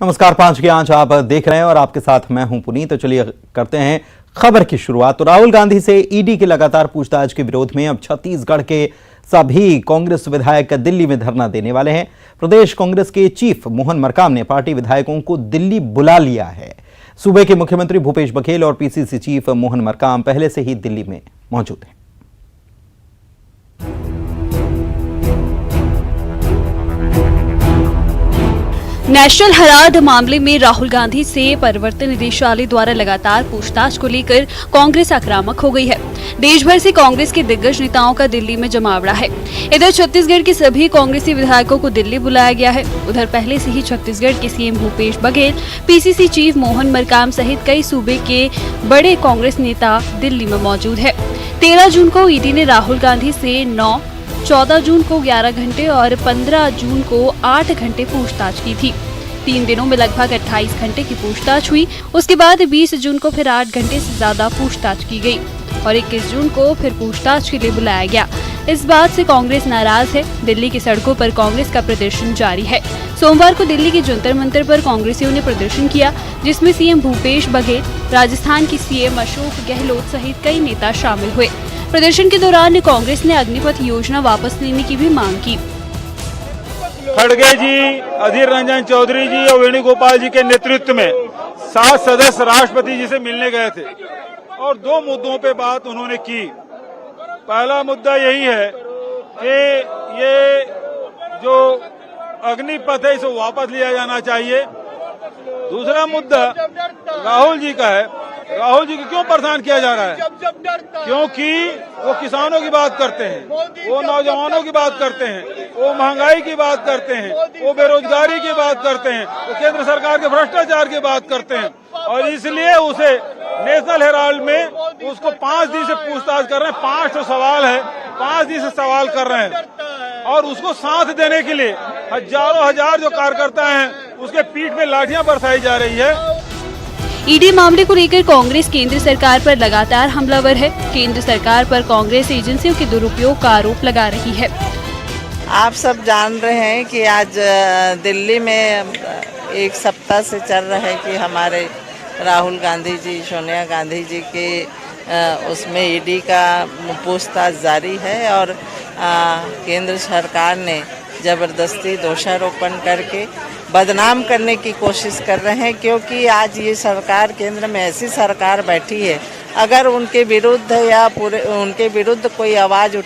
नमस्कार, 5 की आंच आप देख रहे हैं और आपके साथ मैं हूं पुनीत। तो चलिए करते हैं खबर की शुरुआत। तो राहुल गांधी से ईडी की लगातार पूछताछ के विरोध में अब छत्तीसगढ़ के सभी कांग्रेस विधायक दिल्ली में धरना देने वाले हैं। प्रदेश कांग्रेस के चीफ मोहन मरकाम ने पार्टी विधायकों को दिल्ली बुला लिया है। सूबे के मुख्यमंत्री भूपेश बघेल और पीसीसी चीफ मोहन मरकाम पहले से ही दिल्ली में मौजूद हैं। नेशनल हेराल्ड मामले में राहुल गांधी से प्रवर्तन निदेशालय द्वारा लगातार पूछताछ को लेकर कांग्रेस आक्रामक हो गई है। देश भर से कांग्रेस के दिग्गज नेताओं का दिल्ली में जमावड़ा है। इधर छत्तीसगढ़ के सभी कांग्रेसी विधायकों को दिल्ली बुलाया गया है। उधर पहले से ही छत्तीसगढ़ के CM Bhupesh Baghel, PCC chief Mohan Markam सहित कई सूबे के बड़े कांग्रेस नेता दिल्ली में मौजूद है। 13 जून को ईडी ने राहुल गांधी से 9, 14 जून को 11 घंटे और 15 जून को 8 घंटे पूछताछ की थी। 3 दिनों में लगभग 28 घंटे की पूछताछ हुई। उसके बाद 20 जून को फिर 8 घंटे से ज्यादा पूछताछ की गई और 21 जून को फिर पूछताछ के लिए बुलाया गया। इस बात से कांग्रेस नाराज है। दिल्ली की सड़कों पर कांग्रेस का प्रदर्शन जारी है। सोमवार को दिल्ली के जंतर मंतर पर कांग्रेसियों ने प्रदर्शन किया, जिसमें सीएम भूपेश बघेल, राजस्थान की सीएम अशोक गहलोत सहित कई नेता शामिल हुए। प्रदर्शन के दौरान कांग्रेस ने अग्निपथ योजना वापस लेने की भी मांग की। खड़गे जी, अधीर रंजन चौधरी जी और वेणुगोपाल जी के नेतृत्व में 7 सदस्य राष्ट्रपति जी से मिलने गए थे और 2 मुद्दों पे बात उन्होंने की। पहला मुद्दा यही है कि ये जो अग्निपथ है इसे वापस लिया जाना चाहिए। दूसरा मुद्दा राहुल जी का है। राहुल जी को क्यों परेशान किया जा रहा है? क्योंकि वो किसानों की बात करते हैं, वो नौजवानों की बात करते हैं, वो महंगाई की बात करते हैं, वो बेरोजगारी की बात करते हैं, वो केंद्र सरकार के भ्रष्टाचार की बात करते हैं और इसलिए उसे नेशनल हेराल्ड में उसको 5 दिन से पूछताछ कर रहे हैं। 500 सवाल है, 5 दिन से सवाल कर रहे हैं और उसको साथ देने के लिए हजारों हजार जो कार्यकर्ता हैं उसके पीठ पे लाठियां बरसाई जा रही है। ईडी मामले को लेकर कांग्रेस केंद्र सरकार पर लगातार हमलावर है। केंद्र सरकार पर कांग्रेस एजेंसियों के दुरुपयोग का आरोप लगा रही है। आप सब जान रहे हैं कि आज दिल्ली में एक सप्ताह से चल रहा है कि हमारे राहुल गांधी जी, सोनिया गांधी जी के उसमें ईडी का पूछताछ जारी है और केंद्र सरकार ने जबरदस्ती दोषारोपण करके बदनाम करने की कोशिश कर रहे हैं। क्योंकि आज ये सरकार केंद्र में ऐसी सरकार बैठी है, अगर उनके विरुद्ध या पूरे उनके विरुद्ध कोई आवाज़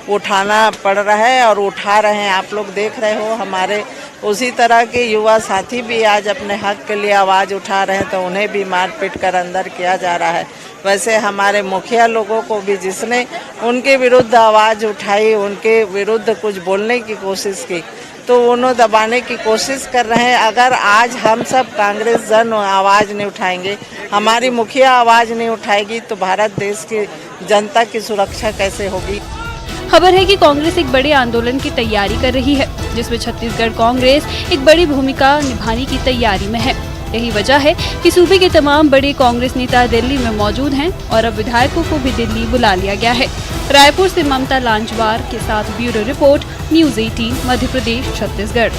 उठाना पड़ रहा है और उठा रहे हैं। आप लोग देख रहे हो, हमारे उसी तरह के युवा साथी भी आज अपने हक के लिए आवाज़ उठा रहे हैं तो उन्हें भी मार पीट कर अंदर किया जा रहा है। वैसे हमारे मुखिया लोगों को भी जिसने उनके विरुद्ध आवाज़ उठाई, उनके विरुद्ध कुछ बोलने की कोशिश की, तो उन्हें दबाने की कोशिश कर रहे हैं। अगर आज हम सब कांग्रेस जन आवाज़ नहीं उठाएंगे, हमारी मुखिया आवाज़ नहीं उठाएगी, तो भारत देश की जनता की सुरक्षा कैसे होगी? खबर है कि कांग्रेस एक बड़े आंदोलन की तैयारी कर रही है, जिसमें छत्तीसगढ़ कांग्रेस एक बड़ी भूमिका निभाने की तैयारी में है। यही वजह है कि सूबे के तमाम बड़े कांग्रेस नेता दिल्ली में मौजूद हैं और अब विधायकों को भी दिल्ली बुला लिया गया है। रायपुर से ममता लांजवार के साथ bureau report, news 18 Madhya Pradesh, Chhattisgarh.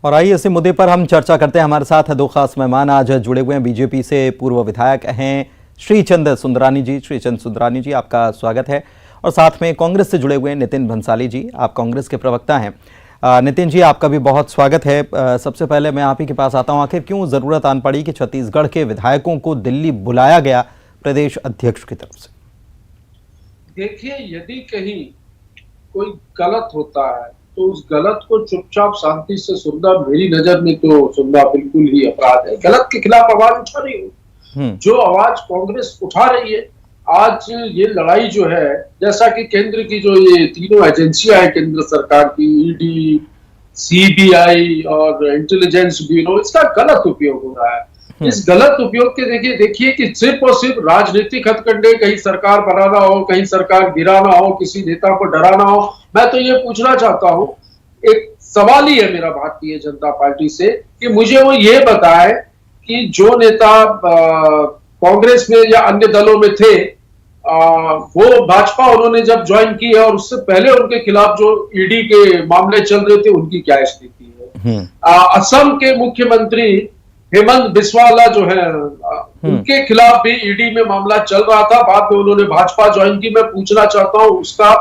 और आइए इसी मुद्दे पर हम चर्चा करते हैं। हमारे साथ 2 खास मेहमान आज जुड़े हुए हैं। बीजेपी से पूर्व विधायक हैं श्रीचंद सुंदरानी जी। श्रीचंद सुंदरानी जी, आपका स्वागत है। और साथ में कांग्रेस से जुड़े हुए हैं नितिन भंसाली जी, आप कांग्रेस के प्रवक्ता हैं। नितिन जी, आपका भी बहुत स्वागत है। सबसे पहले मैं आप ही के पास आता हूं, आखिर क्यों जरूरत आन पड़ी कि छत्तीसगढ़ के विधायकों को दिल्ली बुलाया गया प्रदेश अध्यक्ष की तरफ से? देखिए, यदि कहीं कोई गलत होता है तो उस गलत को चुपचाप शांति से सुनना, मेरी नजर में तो सुनना बिल्कुल ही अपराध है। गलत के खिलाफ आवाज उठा रही हो, जो आवाज कांग्रेस उठा रही है। आज ये लड़ाई जो है, जैसा कि केंद्र की जो ये तीनों एजेंसियां हैं केंद्र सरकार की, ईडी, सीबीआई और इंटेलिजेंस ब्यूरो, इसका गलत उपयोग हो रहा है। इस गलत उपयोग के देखिए कि सिर्फ और सिर्फ राजनीतिक हथकंडे, कहीं सरकार बनाना हो, कहीं सरकार गिराना हो, किसी नेता को डराना हो। मैं तो ये पूछना चाहता हूं, एक सवाल ही है मेरा भारतीय जनता पार्टी से कि मुझे वो ये बताए कि जो नेता कांग्रेस में या अन्य दलों में थे, वो भाजपा उन्होंने जब ज्वाइन की है और उससे पहले उनके खिलाफ जो ईडी के मामले चल रहे थे, उनकी क्या स्थिति है? असम के मुख्यमंत्री हेमंत बिस्वाला जो है उनके खिलाफ भी ईडी में मामला चल रहा था। बाद में उन्होंने भाजपा ज्वाइन की। मैं पूछना चाहता हूं उसका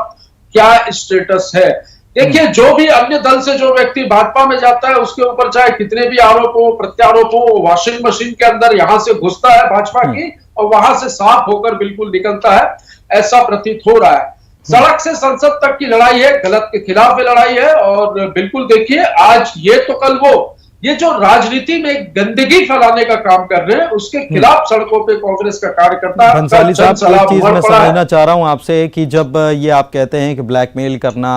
क्या स्टेटस है। देखिए, जो भी अन्य दल से जो व्यक्ति भाजपा में जाता है उसके ऊपर चाहे कितने भी आरोप हो, प्रत्यारोप हो, वॉशिंग मशीन के अंदर यहां से घुसता है भाजपा की और वहां से साफ होकर बिल्कुल निकलता है, ऐसा प्रतीत हो रहा है। सड़क से संसद तक की लड़ाई है, गलत के खिलाफ ये लड़ाई है। और बिल्कुल देखिए, आज ये तो कल वो, ये जो राजनीति में गंदगी फैलाने का काम कर रहे हैं उसके खिलाफ सड़कों पे कांग्रेस का कार्यकर्ता। भंसाली साहब, एक चीज मैं समझना चाह रहा हूं आपसे कि जब ये आप कहते हैं कि ब्लैकमेल करना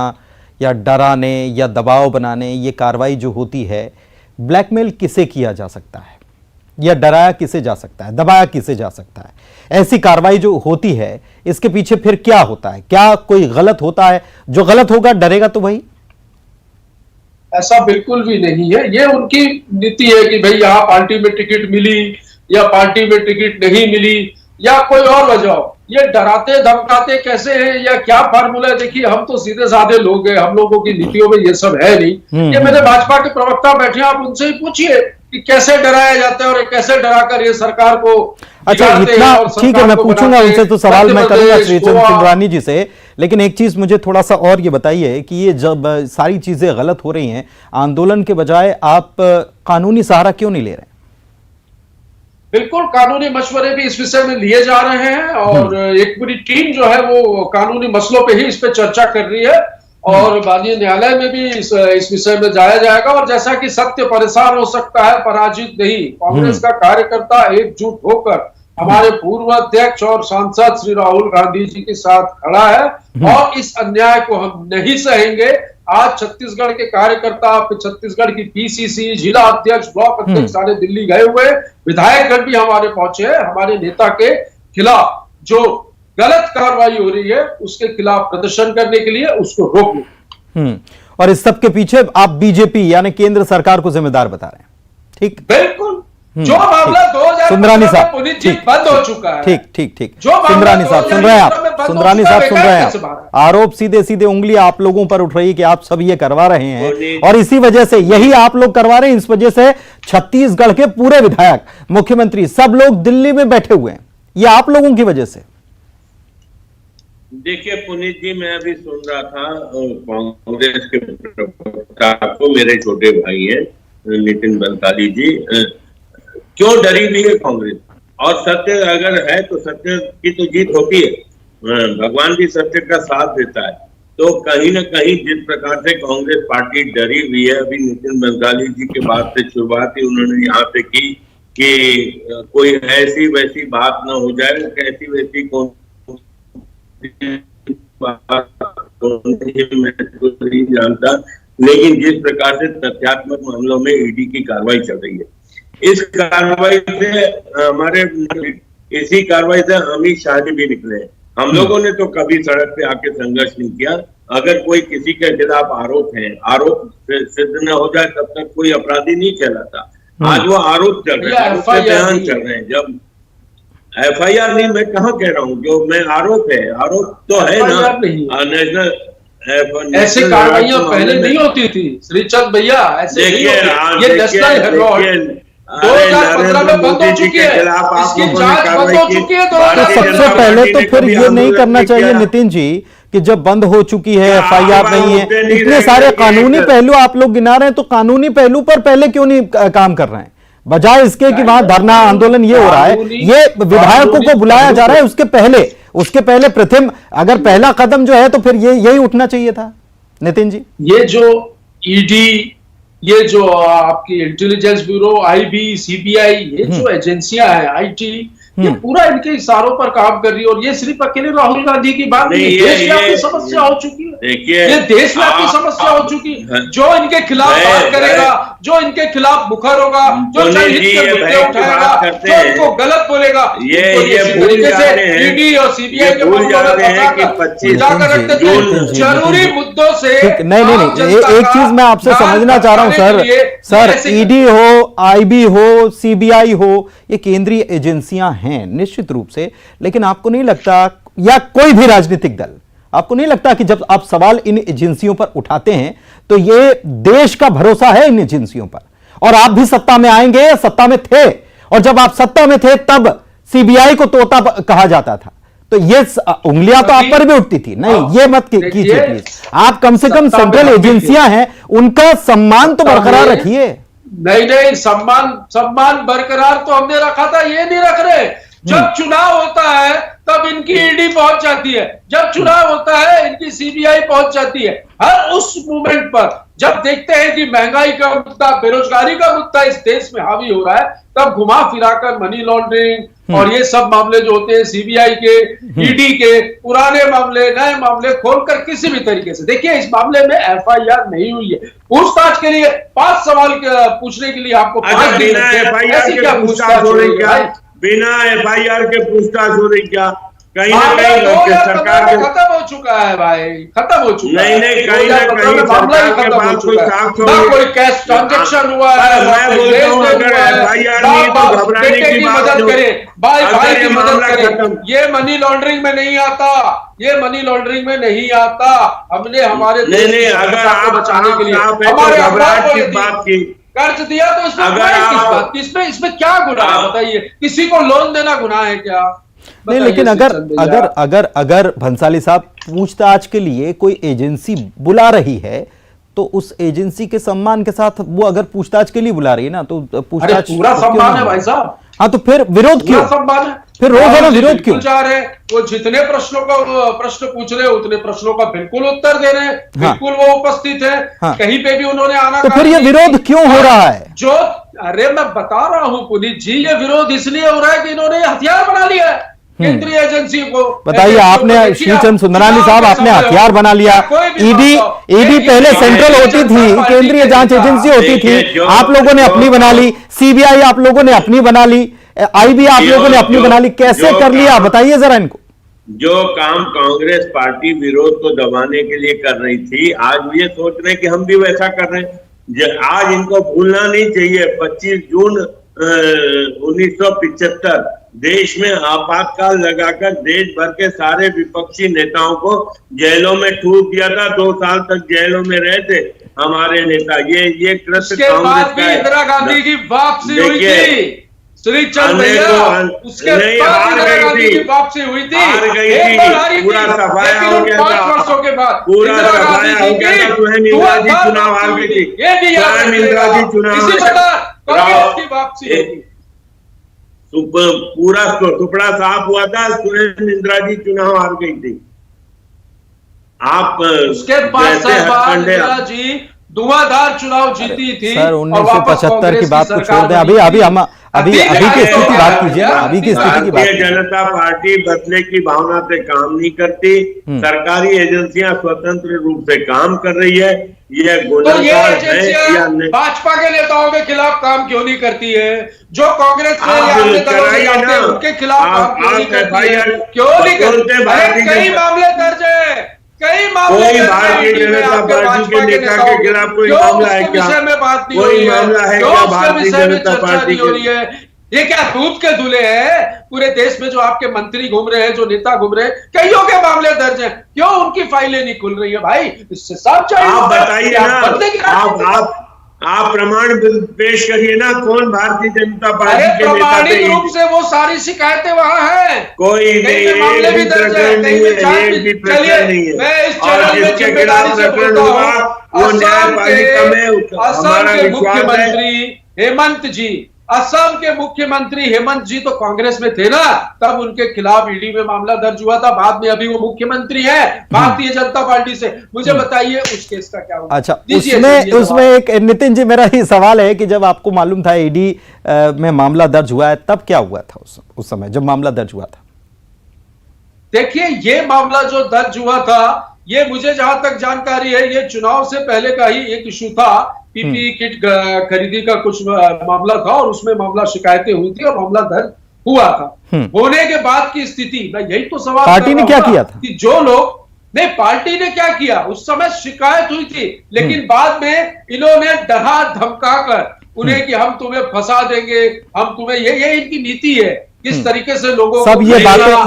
या डराने या दबाव बनाने, ये कार्रवाई जो होती है, ब्लैकमेल किसे किया जा सकता है या डराया किसे जा सकता है, दबाया किसे जा सकता है? ऐसी कार्रवाई जो होती है इसके पीछे फिर क्या होता है? क्या कोई गलत होता है? जो गलत होगा डरेगा तो वही। ऐसा बिल्कुल भी नहीं है। ये उनकी नीति है कि भाई यहाँ पार्टी में टिकट मिली या पार्टी में टिकट नहीं मिली या कोई और वजह हो। ये डराते धमकाते कैसे हैं या क्या फार्मूला है? देखिए, हम तो सीधे साधे लोग हैं, हम लोगों की नीतियों में ये सब है नहीं। ये मेरे भाजपा के प्रवक्ता बैठे हैं, आप उनसे ही पूछिए कि कैसे डराया जाता है और कैसे डराकर ये सरकार को। अच्छा, इतना ठीक है, मैं पूछूंगा उनसे, तो सवाल मैं करूंगा श्रीचंद सुंदरानी जी से। लेकिन एक चीज मुझे थोड़ा सा और ये बताइए कि ये जब सारी चीजें गलत हो रही हैं, आंदोलन के बजाय आप कानूनी सहारा क्यों नहीं ले रहे? बिल्कुल, कानूनी मशवरे भी इस विषय में लिए जा रहे हैं और एक पूरी टीम जो है वो कानूनी मसलों पे ही इस पे चर्चा कर रही है और माननीय न्यायालय में भी इस विषय में जाया जाएगा। और जैसा कि सत्य परेशान हो सकता है, पराजित नहीं। कांग्रेस का कार्यकर्ता एकजुट होकर हमारे पूर्व अध्यक्ष और सांसद श्री राहुल गांधी जी के साथ खड़ा है और इस अन्याय को हम नहीं सहेंगे। आज छत्तीसगढ़ के कार्यकर्ता, छत्तीसगढ़ की पीसीसी, जिला अध्यक्ष, ब्लॉक अध्यक्ष सारे दिल्ली गए हुए, विधायकगण भी हमारे पहुंचे हैं। हमारे नेता के खिलाफ जो गलत कार्रवाई हो रही है उसके खिलाफ प्रदर्शन करने के लिए, उसको रोकने। और इस सब के पीछे आप बीजेपी यानी केंद्र सरकार को जिम्मेदार बता रहे हैं, ठीक? बिल्कुल। जो मामला 2000 सुंदरानी साहब पुनीत जी बंद हो चुका है। ठीक ठीक ठीक। जो सुंदरानी साहब सुन रहे हैं आप? सुंदरानी साहब सुन रहे हैं आप? आरोप सीधे सीधे उंगली आप लोगों पर उठ रही है कि आप सब ये करवा रहे हैं और इसी वजह से, यही आप लोग करवा रहे हैं, इस वजह से छत्तीसगढ़ के पूरे विधायक, मुख्यमंत्री, सब लोग दिल्ली में बैठे हुए हैं, ये आप लोगों की वजह से। देखिए पुनीत जी, मैं अभी सुन रहा था कांग्रेस के प्रवक्ता को, मेरे छोटे भाई हैं नितिन बंसाली जी, क्यों डरी हुई है कांग्रेस? और सत्य अगर है तो सत्य की तो जीत होती है, भगवान भी सत्य का साथ देता है। तो कहीं ना कहीं जिस प्रकार से कांग्रेस पार्टी डरी हुई है, अभी नितिन बंसाली जी के बाद से शुरुआत ही उन्होंने यहाँ से की कि कोई ऐसी वैसी बात ना हो जाए, कैसी वैसी कौन मैं तो नहीं जानता, लेकिन जिस प्रकार से तथ्यात्मक मामलों में ईडी की कार्रवाई चल रही है, इस कार्रवाई से हमारे, इसी कार्रवाई से अमित शाह जी भी निकले हैं। हम लोगों ने तो कभी सड़क पे आके संघर्ष नहीं किया। अगर कोई किसी के खिलाफ आरोप है, आरोप सिद्ध न हो जाए तब तक कोई अपराधी नहीं कहलाता। आज वो आरोप चल रहे हैं, बयान चल रहे हैं। जब FIR नहीं, मैं कहाँ कह रहा हूँ, जो मैं आरोप है, आरोप तो है ना। नेशनल ऐसी कार्रवाइयां पहले नहीं होती थी श्रीचंद भैया, ऐसे नहीं होती। ये नेशनल हेराल्ड 2015 में बंद हो चुकी है, इसकी जांच बंद हो चुकी है। तो सबसे पहले तो फिर ये नहीं करना चाहिए नितिन जी कि जब बंद हो चुकी है, FIR नहीं है, इतने सारे कानूनी पहलू आप लोग गिना रहे हैं, तो कानूनी पहलू पर पहले क्यों नहीं काम कर रहे हैं? बजाय इसके कि वहां धरना आंदोलन ये हो रहा है, ये विधायकों को बुलाया जा रहा है, उसके पहले प्रथम अगर पहला कदम जो है तो फिर यही उठना चाहिए था नितिन जी। ये जो ईडी, ये जो आपकी इंटेलिजेंस ब्यूरो, IB, CBI, ये जो एजेंसियां हैं, IT, ये पूरा इनके इशारों पर काम कर रही है। और ये सिर्फ अकेले राहुल गांधी की बात नहीं, देशव्यापी समस्या हो चुकी है। ये देशव्यापी समस्या हो चुकी है। जो इनके खिलाफ बात करेगा, जो इनके खिलाफ मुखर होगा, जो जनहित के मुद्दे उठाएगा, जो इनको गलत बोलेगा, ये तरीके से ईडी और CBI के जरूरी मुद्दों से। नहीं, एक चीज मैं आपसे समझना चाह रहा हूं सर, ईडी हो, IB हो, CBI हो, ये केंद्रीय एजेंसियां हैं निश्चित रूप से, लेकिन आपको नहीं लगता, या कोई भी राजनीतिक दल आपको नहीं लगता कि जब आप सवाल इन एजेंसियों पर उठाते हैं तो ये देश का भरोसा है इन एजेंसियों पर? और आप भी सत्ता में आएंगे, सत्ता में थे, और जब आप सत्ता में थे तब सीबीआई को तोता कहा जाता था, तो ये उंगलियां तो आप पर भी उठती थी। नहीं, ये मत कीजिए प्लीज। आप कम से कम सेंट्रल एजेंसियां हैं, उनका सम्मान तो बरकरार रखिए। नहीं, सम्मान बरकरार तो हमने रखा था, ये नहीं रख रहे। जब चुनाव होता है तब इनकी ईडी पहुंच जाती है, जब चुनाव होता है इनकी सीबीआई पहुंच जाती है। हर उस मूवमेंट पर जब देखते हैं कि महंगाई का मुद्दा, बेरोजगारी का मुद्दा इस देश में हावी हो रहा है, तब घुमा फिराकर मनी लॉन्ड्रिंग और ये सब मामले जो होते हैं सीबीआई के, ईडी के, पुराने मामले, नए मामले खोलकर किसी भी तरीके से, देखिए इस मामले में एफआईआर नहीं हुई है। पूछताछ के लिए 5 सवाल पूछने के लिए आपको 5 दिन लगते हैं। ऐसी क्या पूछताछ हो रही है? बिना एफआईआर के पूछताछ हो रही क्या? कहीं ना कहीं सरकार के खत्म हो चुका है भाई, खत्म हो चुका है। नहीं, कहीं ना कहीं मामला ही खत्म हो चुका है। ना कोई कैश ट्रांजैक्शन हुआ है, मैं बोलता हूं अगर एफआईआर नहीं तो घबराने की बात मदद करे, भाई की मदद करे। खत्म। ये मनी लॉन्ड्रिंग में नहीं आता, ये मनी लॉन्ड्रिंग में नहीं आता। हमने हमारे नहीं, अगर आप बचाने के लिए हमारे घबराहट की बात की, कर्ज दिया तो इसमें क्या गुनाह है बताइए? किसी को लोन देना गुनाह है क्या? नहीं, लेकिन अगर भंसाली साहब पूछताछ के लिए कोई एजेंसी बुला रही है तो उस एजेंसी के सम्मान के साथ वो अगर पूछताछ के लिए बुला रही है ना, तो पूछताछ पूरा सम्मान है भाई साहब। हाँ, तो फिर विरोध क्यों? सम्मान है, फिर रोजाना विरोध क्यों? जा रहे वो जितने प्रश्नों का प्रश्न पूछ रहे उतने प्रश्नों का बिल्कुल उत्तर दे रहे हैं। बिल्कुल वो उपस्थित है। कहीं पे भी उन्होंने आना, तो फिर ये विरोध क्यों हो रहा है? अरे मैं बता रहा हूं पुनीत जी, ये विरोध इसलिए हो रहा है कि इन्होंने हथियार बना लिया है केंद्रीय एजेंसी को। बताइए, आपने श्रीचंद सुंदरानी साहब, आपने हथियार बना लिया। ईडी पहले सेंट्रल होती थी, केंद्रीय जांच एजेंसी होती थी, आप लोगों ने अपनी बना ली। सीबीआई आप लोगों ने अपनी बना ली, आईबी आप लोगों ने अपनी बना ली। कैसे कर लिया बताइए जरा इनको। जो काम कांग्रेस पार्टी विरोध को दबाने के लिए कर रही थी, आज ये सोच रहे कि हम भी वैसा कर रहे हैं। आज इनको भूलना नहीं चाहिए 25 जून 1975 देश में आपातकाल लगाकर देश भर के सारे विपक्षी नेताओं को जेलों में ठूस दिया था। 2 साल तक जेलों में रहे थे हमारे नेता। ये कृत्य कांग्रेस का है। इंदिरा गांधी की वापसी हुई थी श्रीचंद भैया, उसके बाद इंदिरा गांधी की वापसी हुई थी, हार गई थी, पूरा सफाया हो गया था। 5 वर्षों के बाद पूरा सफाया हो गया था। स्वयं इंदिरा जी चुनाव हार गई थी, स्वयं इंदिरा जी चुनाव कांग्रेस की वापसी हुई। पूरा टुकड़ा साफ हुआ था, स्वयं इंदिरा जी चुनाव हार गई थी। आप उसके बाद इंदिरा जी धुआंधार चुनाव जीती थी। सर 1975 की बात को छोड़ दें, अभी की स्थिति बात कीजिए। अभी की स्थिति की बात। भारतीय जनता पार्टी बदले की भावना से काम नहीं करती। सरकारी एजेंसियां स्वतंत्र रूप से काम कर रही है। ये गुनहगार है या नहीं? भाजपा के नेताओं के खिलाफ काम क्यों नहीं करती है? जो कांग्रेस के उनके खिलाफ काम क्यों नहीं करती है? क्यों नहीं करती? कई मामले दर्ज है, कई मामले। कोई भारतीय जनता पार्टी के नेता के खिलाफ कोई मामला है क्या? कोई मामला है क्या भारतीय जनता पार्टी के? ये क्या दूध के दूल्हे हैं? पूरे देश में जो आपके मंत्री घूम रहे हैं, जो नेता घूम रहे हैं, कईयों के मामले दर्ज हैं। क्यों उनकी फाइलें नहीं खुल रही है भाई? इससे साफ चाहिए। आप बताइए ना, आप प्रमाण पेश करिए ना, कौन भारतीय जनता पार्टी के नेता थे? प्रमाणिक रूप से वो सारी शिकायतें वहां हैं। कोई नहीं, मामले भी दर्ज है, कहीं में एक भी प्रकरण नहीं है। मैं इस चैनल में जिम्मेदारी से बोलता हूं, वो न्यायपालिका में हमारा विश्वास है। मुख्यमंत्री हेमंत जी, असम के मुख्यमंत्री हेमंत जी तो कांग्रेस में थे ना, तब उनके खिलाफ ईडी में मामला दर्ज हुआ था। बाद में अभी वो मुख्यमंत्री है भारतीय जनता पार्टी से। मुझे बताइए उस केस का क्या हुआ? अच्छा, उसमें एक नितिन जी, मेरा ही सवाल है कि जब आपको मालूम था ईडी में मामला दर्ज हुआ है, तब क्या हुआ था उस समय जब मामला दर्ज हुआ था? देखिए, ये मामला जो दर्ज हुआ था, ये मुझे जहां तक जानकारी है, ये चुनाव से पहले का ही एक इशू था। पीपीई किट खरीदी का कुछ मामला था और उसमें मामला शिकायतें हुई थी और मामला दर्ज हुआ था। होने के बाद की स्थिति, मैं यही तो सवाल पार्टी ने क्या किया था कि जो लोग नहीं, पार्टी ने क्या किया? उस समय शिकायत हुई थी, लेकिन बाद में इन्होंने डरा धमका कर उन्हें कि हम तुम्हें फंसा देंगे, हम तुम्हें, ये इनकी नीति है किस तरीके से लोगों सब को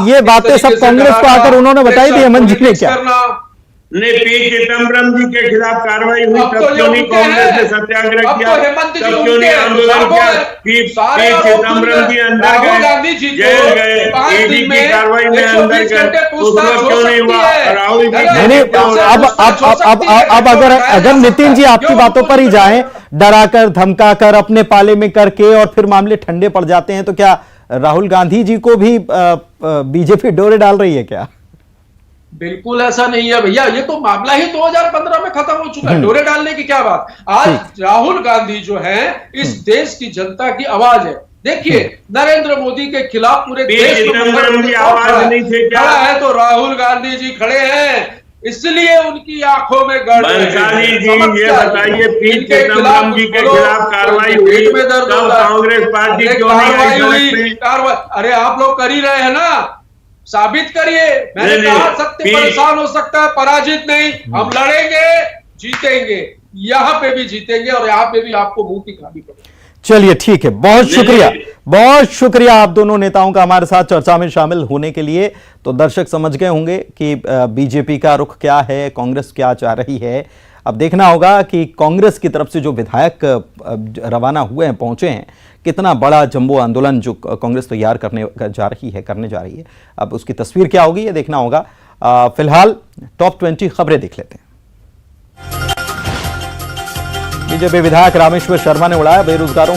ये बातें किस सब तरीके से कांग्रेस को डराना, आकर उन्होंने बताई थी, हेमंत जी ने क्या? ने पी चिदम्बरम जी के खिलाफ कार्रवाई हुई, अब तब तो क्यों नहीं उनके कांग्रेस ने हैं। सत्याग्रह अब किया, तो हेमंत जी तब क्यों उनके नहीं हैं, आंदोलन सारे किया? आरोप पी सारे चिदम्बरम जी अंदर राहुल गांधी जी गए, जेल गए, 5 ईडी दिन की में कार्रवाई में अंदर 120 गए, घंटे उस पूछताछ वक्त हो क्यों नहीं सकती हुआ? है। राहुल जी नहीं, अब नितिन जी आपकी बातों पर ही जाएं, डराकर धमकाकर अपने पाले में करके और फिर मामले ठंडे पड़ जाते हैं, तो क्या राहुल गांधी जी को भी बीजेपी डोरे डाल रही है क्या? बिल्कुल ऐसा नहीं है भैया, ये तो मामला ही 2015 में खत्म हो चुका है, डोरे डालने की क्या बात। आज राहुल गांधी जो है इस देश की जनता की आवाज है। देखिए नरेंद्र मोदी के खिलाफ पूरे देश में आवाज नहीं थे क्या? खड़ा है तो राहुल गांधी जी खड़े हैं, इसलिए उनकी आंखों में गड़ रहे बंसाली हैं। जी ये बताइए, पी चिदम्बरम जी के खिलाफ कार्रवाई हुई, तब कांग्रेस पार्टी क्यों नहीं आई सड़क पे? अरे आप लोग कर ही रहे हैं ना, साबित करिए। मैंने कहा सत्य परेशान हो सकता है, पराजित नहीं। हम लड़ेंगे, जीतेंगे, यहाँ पे भी जीतेंगे और यहाँ पे भी आपको मुंह की खानी पड़ेगी। चलिए ठीक है, बहुत शुक्रिया आप दोनों नेताओं का हमारे साथ चर्चा में शामिल होने के लिए। तो दर्शक समझ गए होंगे कि बीजेपी का रुख क्या है, कांग्रेस क्या चाह रही है। अब देखना होगा कि कांग्रेस की तरफ से जो विधायक रवाना हुए हैं, पहुंचे हैं, कितना बड़ा जंबो आंदोलन जो कांग्रेस तैयार करने जा रही है। अब उसकी तस्वीर क्या होगी ये देखना होगा। फिलहाल टॉप 20 खबरें देख लेते हैं। बीजेपी विधायक रामेश्वर शर्मा ने उड़ाया बेरोजगारों का